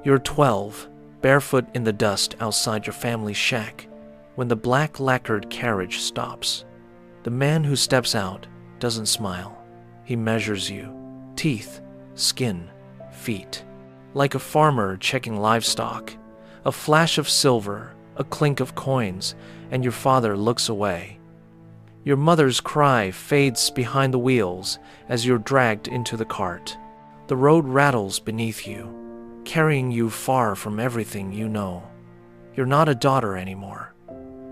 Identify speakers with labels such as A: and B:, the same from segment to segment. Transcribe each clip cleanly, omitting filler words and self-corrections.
A: You're 12, barefoot in the dust outside your family's shack, when the black lacquered carriage stops. The man who steps out doesn't smile. He measures you, teeth, skin, feet. Like a farmer checking livestock, a flash of silver, a clink of coins, and your father looks away. Your mother's cry fades behind the wheels as you're dragged into the cart. The road rattles beneath you, carrying you far from everything you know. You're not a daughter anymore.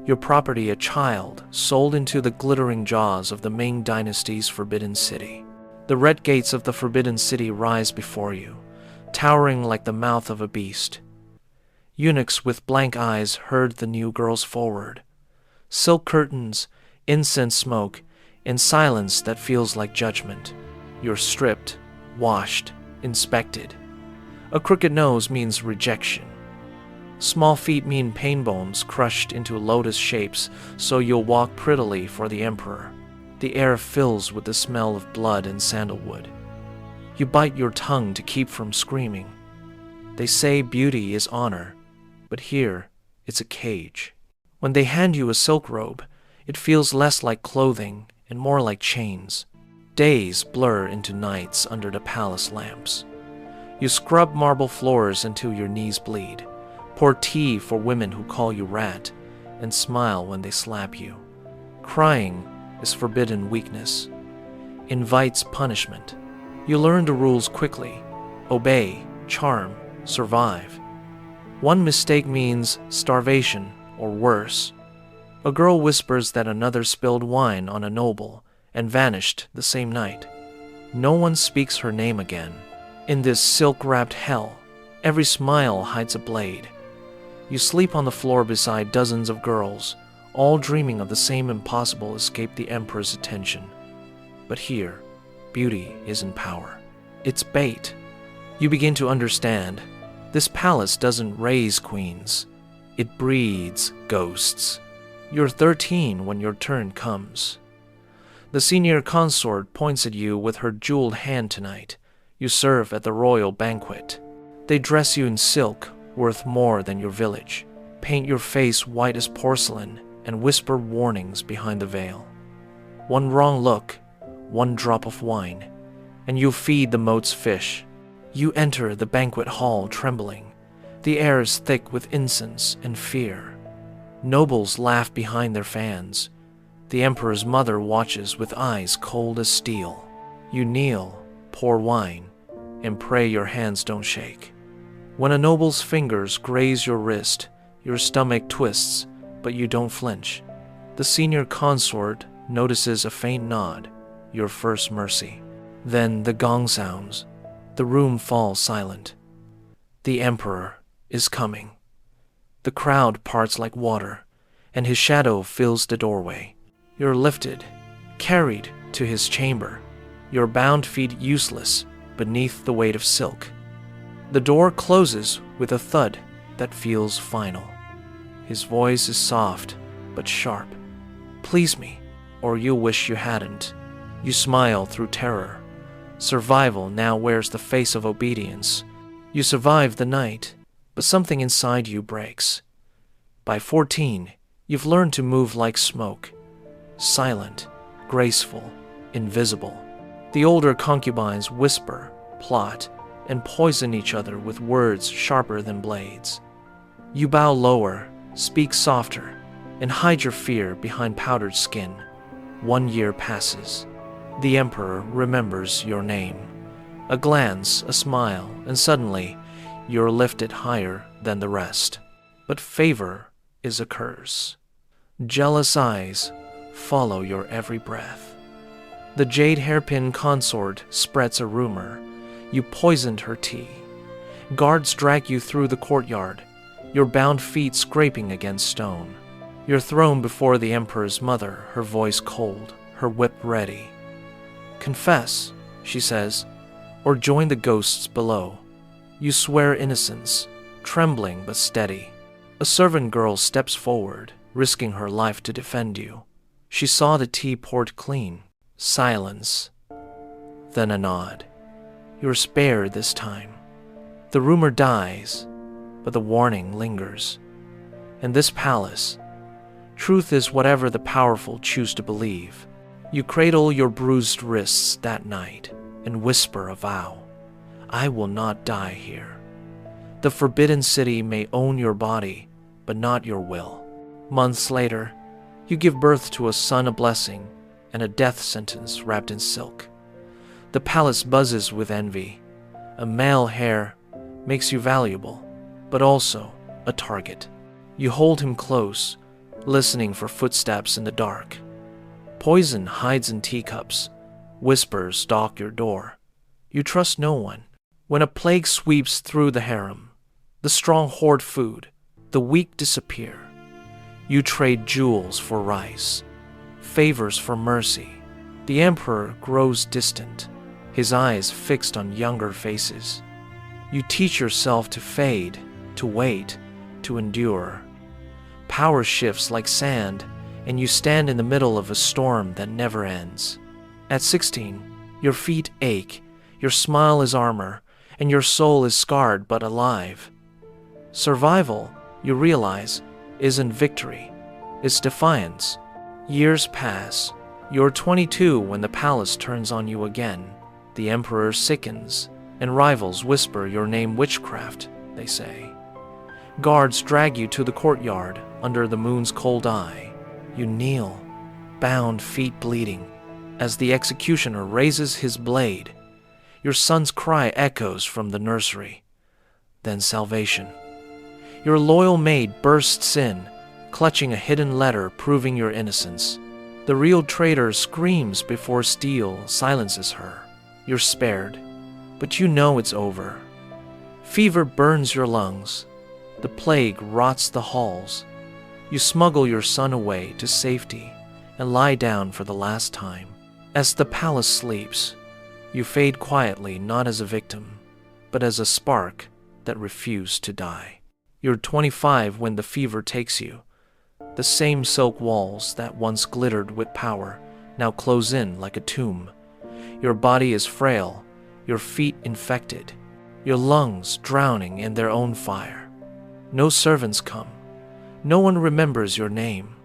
A: Your property a child sold into the glittering jaws of the Ming Dynasty's Forbidden City. The red gates of the Forbidden City rise before you, towering like the mouth of a beast. Eunuchs with blank eyes herd the new girls forward. Silk curtains, incense smoke, and silence that feels like judgment. You're stripped, washed, inspected. A crooked nose means rejection. Small feet mean pain bones crushed into lotus shapes so you'll walk prettily for the emperor. The air fills with the smell of blood and sandalwood. You bite your tongue to keep from screaming. They say beauty is honor, but here it's a cage. When they hand you a silk robe, it feels less like clothing and more like chains. Days blur into nights under the palace lamps. You scrub marble floors until your knees bleed, pour tea for women who call you rat, and smile when they slap you. Crying is forbidden weakness, invites punishment. You learn the rules quickly. Obey, charm, survive. One mistake means starvation or worse. A girl whispers that another spilled wine on a noble and vanished the same night. No one speaks her name again. In this silk-wrapped hell, every smile hides a blade. You sleep on the floor beside dozens of girls, all dreaming of the same impossible escape the emperor's attention. But here, beauty isn't power. It's bait. You begin to understand. This palace doesn't raise queens. It breeds ghosts. You're 13 when your turn comes. The senior consort points at you with her jeweled hand tonight. You serve at the royal banquet. They dress you in silk, worth more than your village, paint your face white as porcelain, and whisper warnings behind the veil. One wrong look, one drop of wine, and you'll feed the moat's fish. You enter the banquet hall trembling. The air is thick with incense and fear. Nobles laugh behind their fans. The emperor's mother watches with eyes cold as steel. You kneel, pour wine, and pray your hands don't shake. When a noble's fingers graze your wrist, your stomach twists, but you don't flinch. The senior consort notices a faint nod, your first mercy. Then the gong sounds. The room falls silent. The emperor is coming. The crowd parts like water, and his shadow fills the doorway. You're lifted, carried to his chamber, your bound feet useless beneath the weight of silk. The door closes with a thud that feels final. His voice is soft but sharp. Please me, or you'll wish you hadn't. You smile through terror. Survival now wears the face of obedience. You survive the night, but something inside you breaks. By 14, you've learned to move like smoke. Silent, graceful, invisible. The older concubines whisper, plot, and poison each other with words sharper than blades. You bow lower, speak softer, and hide your fear behind powdered skin. 1 year passes. The emperor remembers your name. A glance, a smile, and suddenly you're lifted higher than the rest. But favor is a curse. Jealous eyes follow your every breath. The jade hairpin consort spreads a rumor. You poisoned her tea. Guards drag you through the courtyard, your bound feet scraping against stone. You're thrown before the emperor's mother, her voice cold, her whip ready. Confess, she says, or join the ghosts below. You swear innocence, trembling but steady. A servant girl steps forward, risking her life to defend you. She saw the tea poured clean. Silence. Then a nod. You're spared this time. The rumor dies, but the warning lingers. In this palace, truth is whatever the powerful choose to believe. You cradle your bruised wrists that night and whisper a vow. I will not die here. The forbidden city may own your body, but not your will. Months later, you give birth to a son, a blessing, and a death sentence wrapped in silk. The palace buzzes with envy. A male heir makes you valuable, but also a target. You hold him close, listening for footsteps in the dark. Poison hides in teacups. Whispers stalk your door. You trust no one. When a plague sweeps through the harem, the strong hoard food, the weak disappear. You trade jewels for rice, favors for mercy. The emperor grows distant, his eyes fixed on younger faces. You teach yourself to fade, to wait, to endure. Power shifts like sand, and you stand in the middle of a storm that never ends. At 16, your feet ache, your smile is armor, and your soul is scarred but alive. Survival, you realize, isn't victory, it's defiance. Years pass. You're 22 when the palace turns on you again. The emperor sickens, and rivals whisper your name. Witchcraft, they say. Guards drag you to the courtyard under the moon's cold eye. You kneel, bound, feet bleeding, as the executioner raises his blade. Your son's cry echoes from the nursery. Then salvation. Your loyal maid bursts in, clutching a hidden letter proving your innocence. The real traitor screams before steel silences her. You're spared, but you know it's over. Fever burns your lungs. The plague rots the halls. You smuggle your son away to safety and lie down for the last time. As the palace sleeps, you fade quietly, not as a victim, but as a spark that refused to die. You're 25 when the fever takes you. The same silk walls that once glittered with power now close in like a tomb. Your body is frail, your feet infected, your lungs drowning in their own fire. No servants come. No one remembers your name.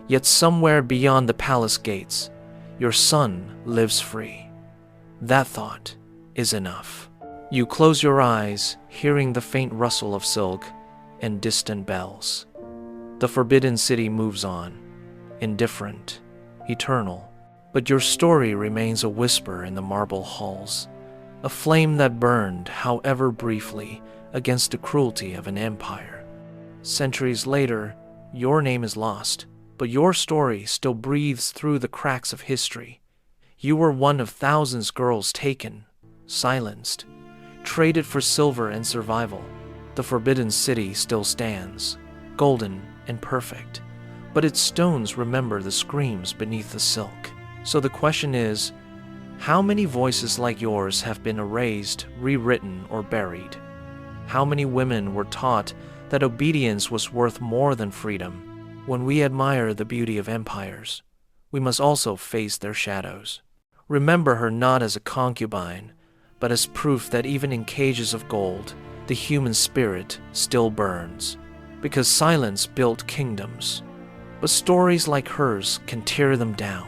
A: Yet somewhere beyond the palace gates, your son lives free. That thought is enough. You close your eyes, hearing the faint rustle of silk and distant bells. The forbidden city moves on, indifferent, eternal, but your story remains a whisper in the marble halls, a flame that burned, however briefly, against the cruelty of an empire. Centuries later, your name is lost, but your story still breathes through the cracks of history. You were one of thousands of girls taken, silenced, traded for silver and survival. The forbidden city still stands, golden and perfect, but its stones remember the screams beneath the silk. So the question is, how many voices like yours have been erased, rewritten, or buried? How many women were taught that obedience was worth more than freedom? When we admire the beauty of empires, we must also face their shadows. Remember her not as a concubine, but as proof that even in cages of gold, the human spirit still burns. Because silence built kingdoms, but stories like hers can tear them down.